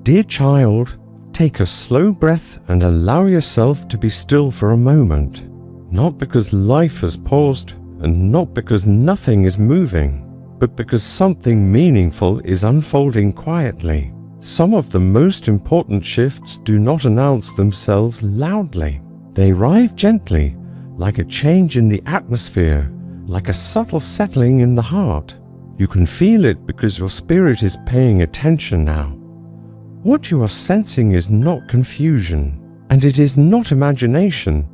Dear child, take a slow breath and allow yourself to be still for a moment. Not because life has paused, and not because nothing is moving, but because something meaningful is unfolding quietly. Some of the most important shifts do not announce themselves loudly. They arrive gently, like a change in the atmosphere, like a subtle settling in the heart. You can feel it because your spirit is paying attention now. What you are sensing is not confusion, and it is not imagination.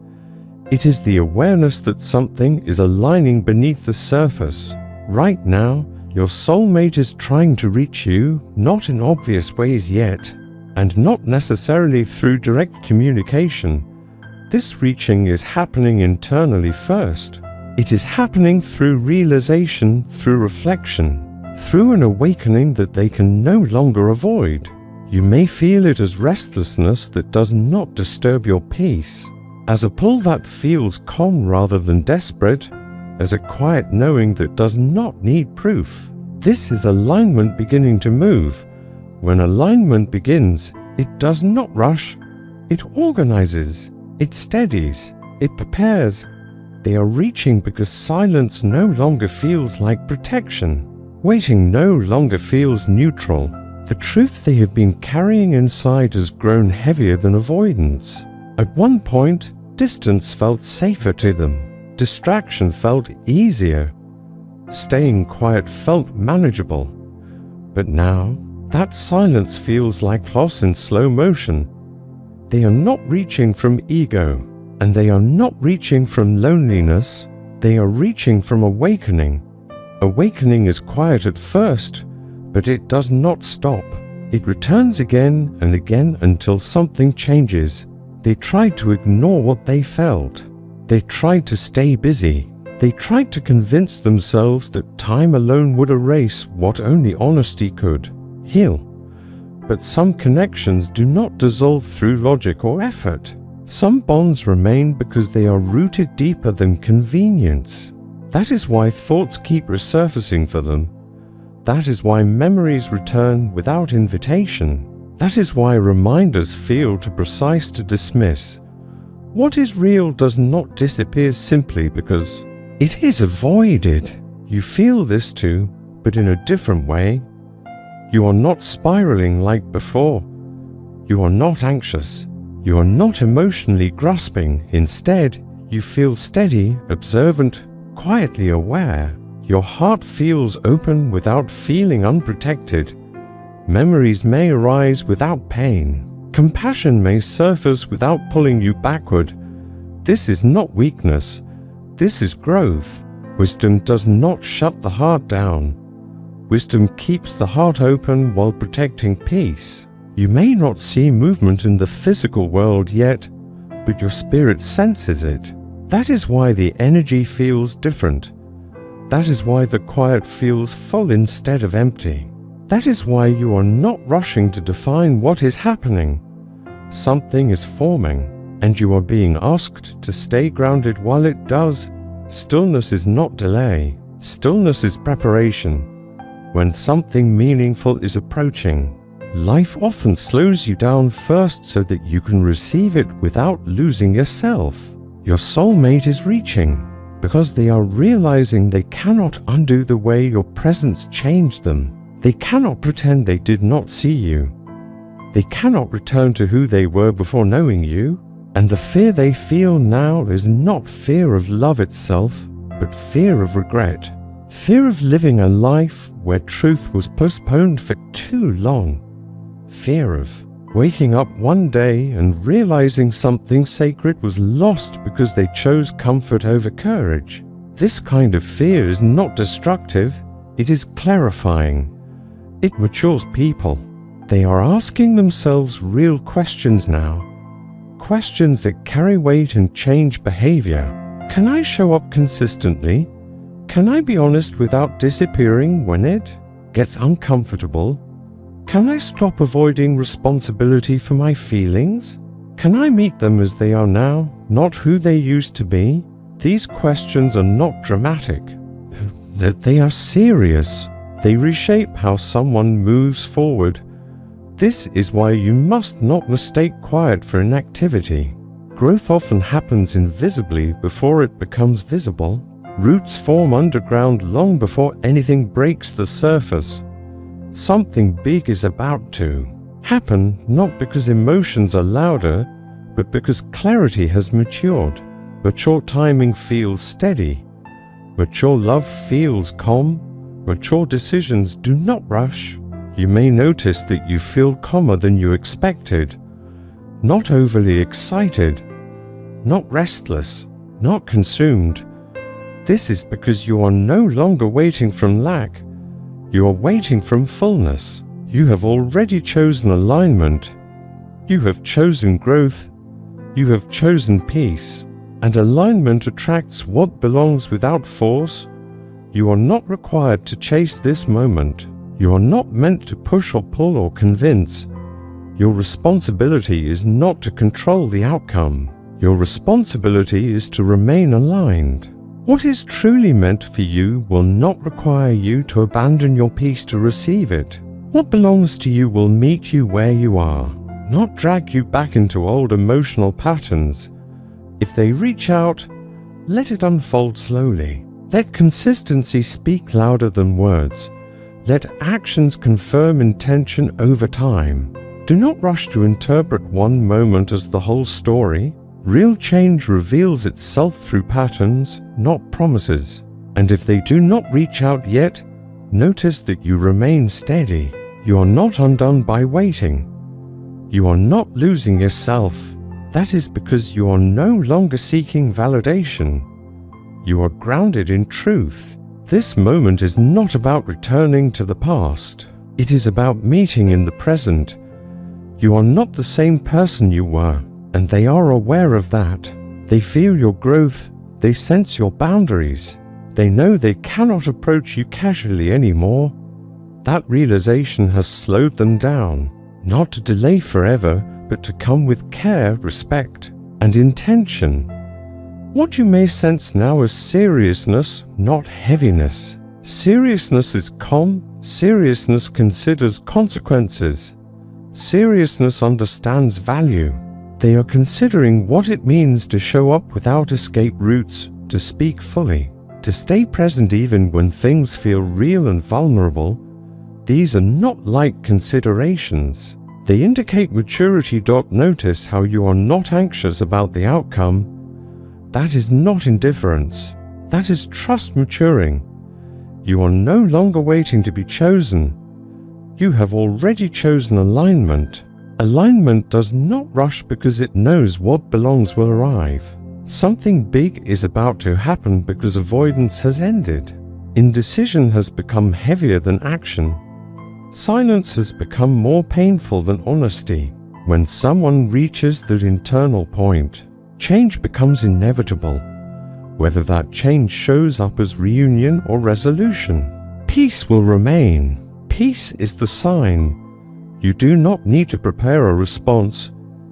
It is the awareness that something is aligning beneath the surface. Right now, your soulmate is trying to reach you, not in obvious ways yet, and not necessarily through direct communication. This reaching is happening internally first. It is happening through realization, through reflection, through an awakening that they can no longer avoid. You may feel it as restlessness that does not disturb your peace, as a pull that feels calm rather than desperate, as a quiet knowing that does not need proof. This is alignment beginning to move. When alignment begins, it does not rush. It organizes, it steadies, it prepares. They are reaching because silence no longer feels like protection. Waiting no longer feels neutral. The truth they have been carrying inside has grown heavier than avoidance. At one point, distance felt safer to them. Distraction felt easier. Staying quiet felt manageable. But now, that silence feels like loss in slow motion. They are not reaching from ego, and they are not reaching from loneliness. They are reaching from awakening. Awakening is quiet at first, but it does not stop. It returns again and again until something changes. They tried to ignore what they felt. They tried to stay busy. They tried to convince themselves that time alone would erase what only honesty could heal. But some connections do not dissolve through logic or effort. Some bonds remain because they are rooted deeper than convenience. That is why thoughts keep resurfacing for them. That is why memories return without invitation. That is why reminders feel too precise to dismiss. What is real does not disappear simply because it is avoided. You feel this too, but in a different way. You are not spiraling like before. You are not anxious. You are not emotionally grasping. Instead, you feel steady, observant, quietly aware. Your heart feels open without feeling unprotected. Memories may arise without pain. Compassion may surface without pulling you backward. This is not weakness. This is growth. Wisdom does not shut the heart down. Wisdom keeps the heart open while protecting peace. You may not see movement in the physical world yet, but your spirit senses it. That is why the energy feels different. That is why the quiet feels full instead of empty. That is why you are not rushing to define what is happening. Something is forming, and you are being asked to stay grounded while it does. Stillness is not delay. Stillness is preparation. When something meaningful is approaching, life often slows you down first so that you can receive it without losing yourself. Your soulmate is reaching because they are realizing they cannot undo the way your presence changed them. They cannot pretend they did not see you. They cannot return to who they were before knowing you. And the fear they feel now is not fear of love itself, but fear of regret. Fear of living a life where truth was postponed for too long. Fear of waking up one day and realizing something sacred was lost because they chose comfort over courage. This kind of fear is not destructive, it is clarifying. It matures people. They are asking themselves real questions now. Questions that carry weight and change behavior. Can I show up consistently? Can I be honest without disappearing when it gets uncomfortable? Can I stop avoiding responsibility for my feelings? Can I meet them as they are now, not who they used to be? These questions are not dramatic. That they are serious. They reshape how someone moves forward. This is why you must not mistake quiet for inactivity. Growth often happens invisibly before it becomes visible. Roots form underground long before anything breaks the surface. Something big is about to happen, not because emotions are louder, but because clarity has matured. Mature timing feels steady. Mature love feels calm. Mature decisions do not rush. You may notice that you feel calmer than you expected. Not overly excited. Not restless. Not consumed. This is because you are no longer waiting from lack. You are waiting from fullness. You have already chosen alignment. You have chosen growth. You have chosen peace. And alignment attracts what belongs without force. You are not required to chase this moment. You are not meant to push or pull or convince. Your responsibility is not to control the outcome. Your responsibility is to remain aligned. What is truly meant for you will not require you to abandon your peace to receive it. What belongs to you will meet you where you are, not drag you back into old emotional patterns. If they reach out, let it unfold slowly. Let consistency speak louder than words. Let actions confirm intention over time. Do not rush to interpret one moment as the whole story. Real change reveals itself through patterns, not promises. And if they do not reach out yet, notice that you remain steady. You are not undone by waiting. You are not losing yourself. That is because you are no longer seeking validation. You are grounded in truth. This moment is not about returning to the past. It is about meeting in the present. You are not the same person you were, and they are aware of that. They feel your growth. They sense your boundaries. They know they cannot approach you casually anymore. That realization has slowed them down, not to delay forever, but to come with care, respect, and intention. What you may sense now is seriousness, not heaviness. Seriousness is calm. Seriousness considers consequences. Seriousness understands value. They are considering what it means to show up without escape routes, to speak fully, to stay present even when things feel real and vulnerable. These are not light considerations. They indicate maturity. Notice how you are not anxious about the outcome. That is not indifference. That is trust maturing. You are no longer waiting to be chosen. You have already chosen alignment. Alignment does not rush because it knows what belongs will arrive. Something big is about to happen because avoidance has ended. Indecision has become heavier than action. Silence has become more painful than honesty. When someone reaches that internal point, change becomes inevitable, whether that change shows up as reunion or resolution. Peace will remain. Peace is the sign. You do not need to prepare a response.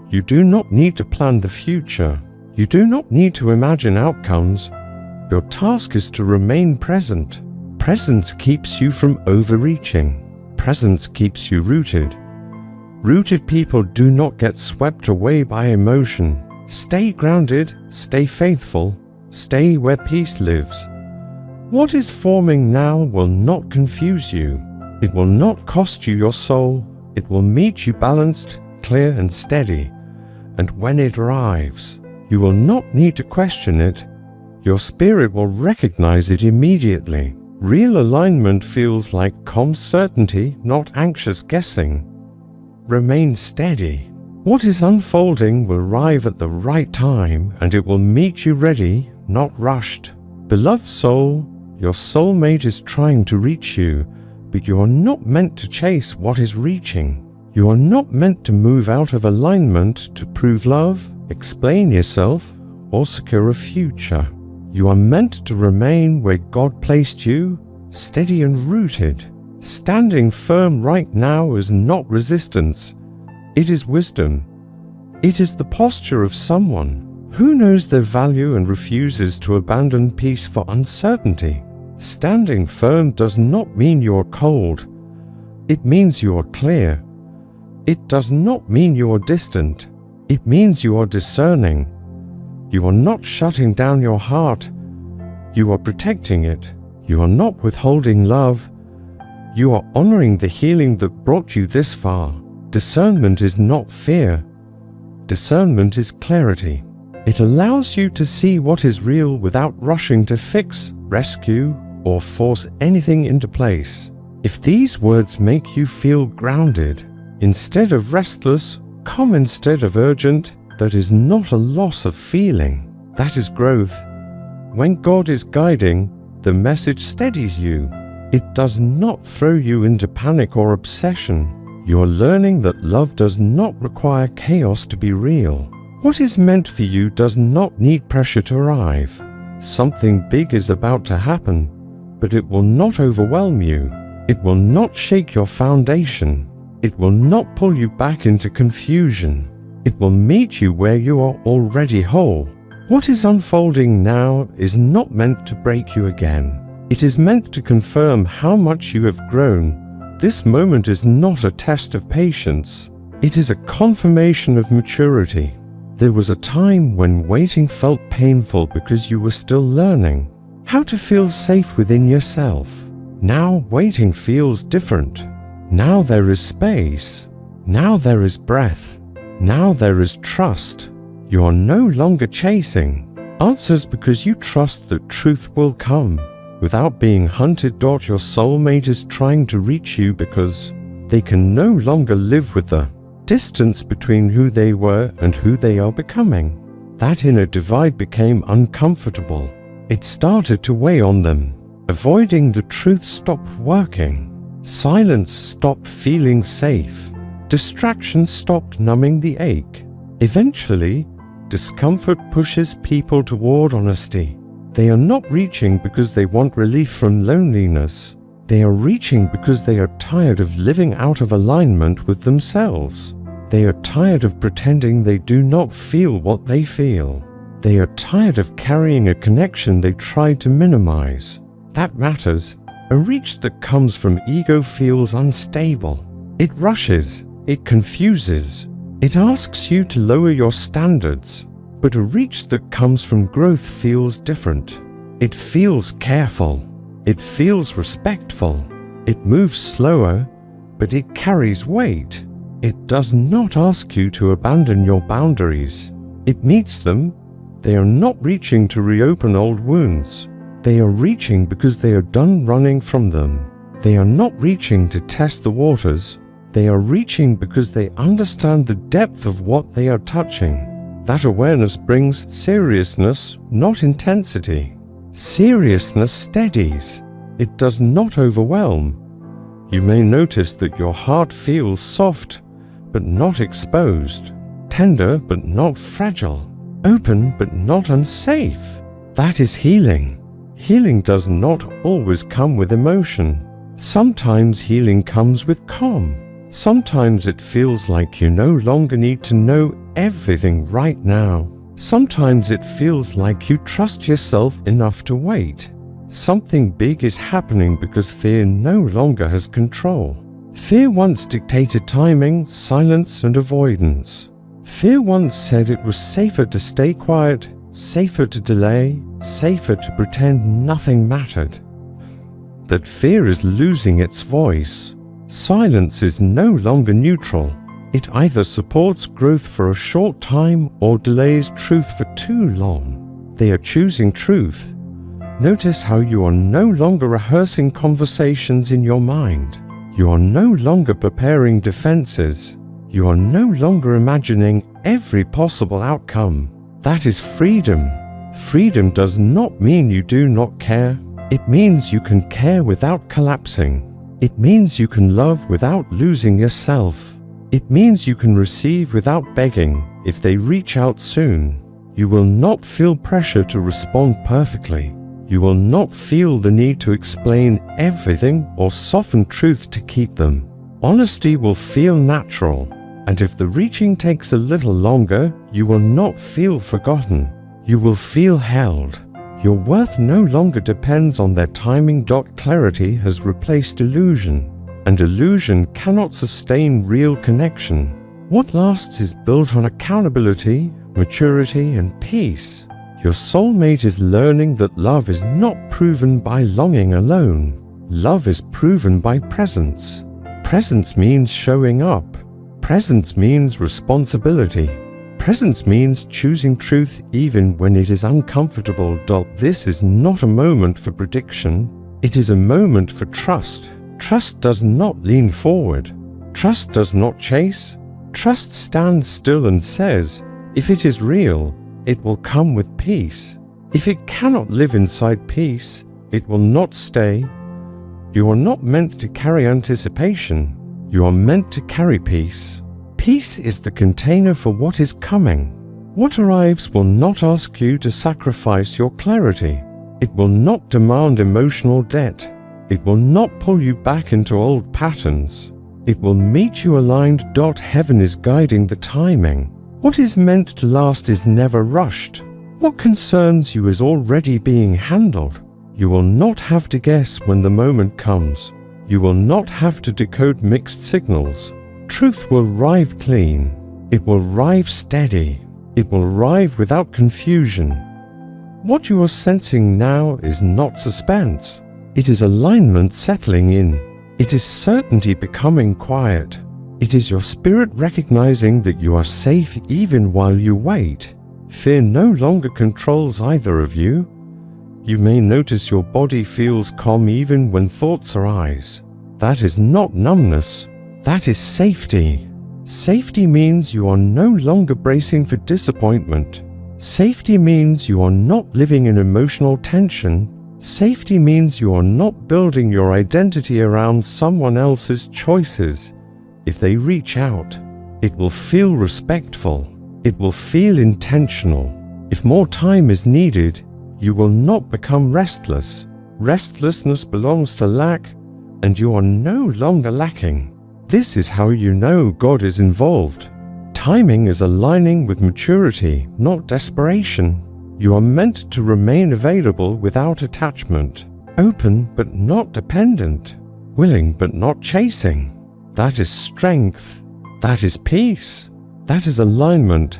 You do not need to plan the future. You do not need to imagine outcomes. Your task is to remain present. Presence keeps you from overreaching. Presence keeps you rooted. Rooted people do not get swept away by emotion. Stay grounded, stay faithful, stay where peace lives. What is forming now will not confuse you. It will not cost you your soul. It will meet you balanced, clear and steady. And when it arrives, you will not need to question it. Your spirit will recognize it immediately. Real alignment feels like calm certainty, not anxious guessing. Remain steady. What is unfolding will arrive at the right time, and it will meet you ready, not rushed. Beloved soul, your soulmate is trying to reach you, but you are not meant to chase what is reaching. You are not meant to move out of alignment to prove love, explain yourself, or secure a future. You are meant to remain where God placed you, steady and rooted. Standing firm right now is not resistance. It is wisdom. It is the posture of someone who knows their value and refuses to abandon peace for uncertainty. Standing firm does not mean you are cold. It means you are clear. It does not mean you are distant. It means you are discerning. You are not shutting down your heart. You are protecting it. You are not withholding love. You are honoring the healing that brought you this far. Discernment is not fear. Discernment is clarity. It allows you to see what is real without rushing to fix, rescue, or force anything into place. If these words make you feel grounded, instead of restless, calm instead of urgent, that is not a loss of feeling. That is growth. When God is guiding, the message steadies you. It does not throw you into panic or obsession. You are learning that love does not require chaos to be real. What is meant for you does not need pressure to arrive. Something big is about to happen, but it will not overwhelm you. It will not shake your foundation. It will not pull you back into confusion. It will meet you where you are already whole. What is unfolding now is not meant to break you again. It is meant to confirm how much you have grown. This moment is not a test of patience. It is a confirmation of maturity. There was a time when waiting felt painful because you were still learning how to feel safe within yourself. Now waiting feels different. Now there is space. Now there is breath. Now there is trust. You are no longer chasing answers because you trust that truth will come without being hunted. Your soulmate is trying to reach you because they can no longer live with the distance between who they were and who they are becoming. That inner divide became uncomfortable. It started to weigh on them. Avoiding the truth stopped working. Silence stopped feeling safe. Distraction stopped numbing the ache. Eventually, discomfort pushes people toward honesty. They are not reaching because they want relief from loneliness. They are reaching because they are tired of living out of alignment with themselves. They are tired of pretending they do not feel what they feel. They are tired of carrying a connection they try to minimize. That matters. A reach that comes from ego feels unstable. It rushes. It confuses. It asks you to lower your standards. But a reach that comes from growth feels different. It feels careful. It feels respectful. It moves slower, but it carries weight. It does not ask you to abandon your boundaries. It meets them. They are not reaching to reopen old wounds. They are reaching because they are done running from them. They are not reaching to test the waters. They are reaching because they understand the depth of what they are touching. That awareness brings seriousness, not intensity. Seriousness steadies. It does not overwhelm. You may notice that your heart feels soft, but not exposed. Tender, but not fragile. Open, but not unsafe. That is healing. Healing does not always come with emotion. Sometimes healing comes with calm. Sometimes it feels like you no longer need to know everything right now. Sometimes it feels like you trust yourself enough to wait. Something big is happening because fear no longer has control. Fear once dictated timing, silence, and avoidance. Fear once said it was safer to stay quiet, safer to delay, safer to pretend nothing mattered. That fear is losing its voice. Silence is no longer neutral. It either supports growth for a short time or delays truth for too long. They are choosing truth. Notice how you are no longer rehearsing conversations in your mind. You are no longer preparing defenses. You are no longer imagining every possible outcome. That is freedom. Freedom does not mean you do not care. It means you can care without collapsing. It means you can love without losing yourself. It means you can receive without begging if they reach out soon. You will not feel pressure to respond perfectly. You will not feel the need to explain everything or soften truth to keep them. Honesty will feel natural, and if the reaching takes a little longer, you will not feel forgotten. You will feel held. Your worth no longer depends on their timing. Clarity has replaced illusion. and illusion cannot sustain real connection. What lasts is built on accountability, maturity, and peace. Your soulmate is learning that love is not proven by longing alone. Love is proven by presence. Presence means showing up. Presence means responsibility. Presence means choosing truth even when it is uncomfortable. This is not a moment for prediction. It is a moment for trust. Trust does not lean forward. Trust does not chase. Trust stands still and says, if it is real, it will come with peace. If it cannot live inside peace, it will not stay. You are not meant to carry anticipation. You are meant to carry peace. Peace is the container for what is coming. What arrives will not ask you to sacrifice your clarity. It will not demand emotional debt. It will not pull you back into old patterns. It will meet you aligned. Heaven is guiding the timing. What is meant to last is never rushed. What concerns you is already being handled. You will not have to guess when the moment comes. You will not have to decode mixed signals. Truth will arrive clean. It will arrive steady. It will arrive without confusion. What you are sensing now is not suspense. It is alignment settling in. It is certainty becoming quiet. It is your spirit recognizing that you are safe even while you wait. Fear no longer controls either of you. You may notice your body feels calm even when thoughts arise. That is not numbness. That is safety. Safety means you are no longer bracing for disappointment. Safety means you are not living in emotional tension. Safety means you are not building your identity around someone else's choices. If they reach out, it will feel respectful. It will feel intentional. If more time is needed, you will not become restless. Restlessness belongs to lack, and you are no longer lacking. This is how you know God is involved. Timing is aligning with maturity, not desperation. You are meant to remain available without attachment, open but not dependent, willing but not chasing. That is strength. That is peace. That is alignment.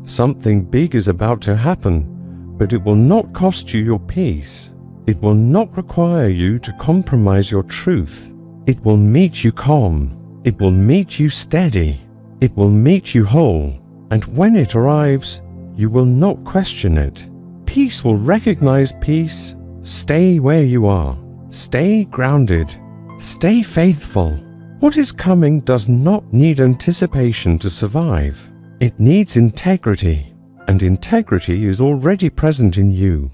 Something big is about to happen, but it will not cost you your peace. It will not require you to compromise your truth. It will meet you calm. It will meet you steady. It will meet you whole. And when it arrives, you will not question it. Peace will recognize peace. Stay where you are. Stay grounded. Stay faithful. What is coming does not need anticipation to survive. It needs integrity, and integrity is already present in you.